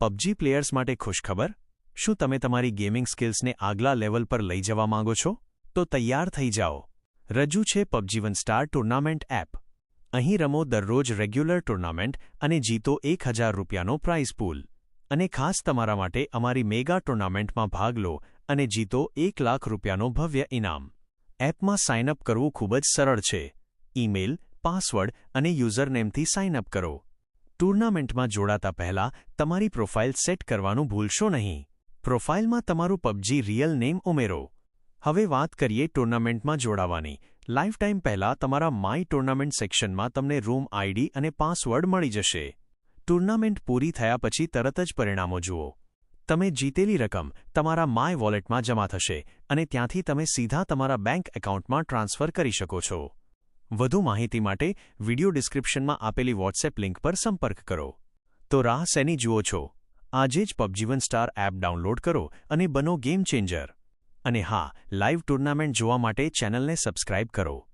PUBG players માટે ખુશખબર. શું તમે તમારી ગેમિંગ સ્કિલ્સને આગલા લેવલ પર લઈ જવા માંગો છો? તો તૈયાર થઈ જાઓ. રજૂ છે પબજી 1 સ્ટાર ટુર્નામેન્ટ એપ. અહીં રમો દરરોજ રેગ્યુલર ટુર્નામેન્ટ અને જીતો 1000 રૂપિયાનો પ્રાઇઝ પૂલ. અને ખાસ તમારા માટે અમારી મેગા ટુર્નામેન્ટમાં ભાગ લો અને જીતો 1 લાખ રૂપિયાનો ભવ્ય ઇનામ. એપમાં સાઇન અપ કરવું ખૂબ જ સરળ છે. ઈમેલ, પાસવર્ડ અને યુઝરનેમથી સાઇન અપ કરો. ટુર્નામેન્ટમાં જોડાતા પહેલા તમારી પ્રોફાઇલ સેટ કરવાનું ભૂલશો નહીં. પ્રોફાઇલમાં તમારું પબજી રિયલ નેમ ઉમેરો. હવે વાત કરીએ ટુર્નામેન્ટમાં જોડાવાની. લાઈફ ટાઈમ પહેલાં તમારા માય ટુર્નામેન્ટ સેક્શનમાં તમને રૂમ આઈડી અને પાસવર્ડ મળી જશે. ટુર્નામેન્ટ પૂરી થયા પછી તરત જ પરિણામો જુઓ. તમે જીતેલી રકમ તમારા માય વોલેટમાં જમા થશે અને ત્યાંથી તમે સીધા તમારા બેંક એકાઉન્ટમાં ટ્રાન્સફર કરી શકો છો. વધુ માહિતી માટે વિડિયો ડિસ્ક્રિપ્શનમાં આપેલી વોટ્સએપ લિંક પર સંપર્ક કરો. તો રાહ શેની જુઓ છો? આજે જ પબજી 1 સ્ટાર એપ ડાઉનલોડ કરો અને બનો ગેમ ચેન્જર. અને હા, લાઈવ ટુર્નામેન્ટ જોવા માટે ચેનલને સબસ્ક્રાઇબ કરો.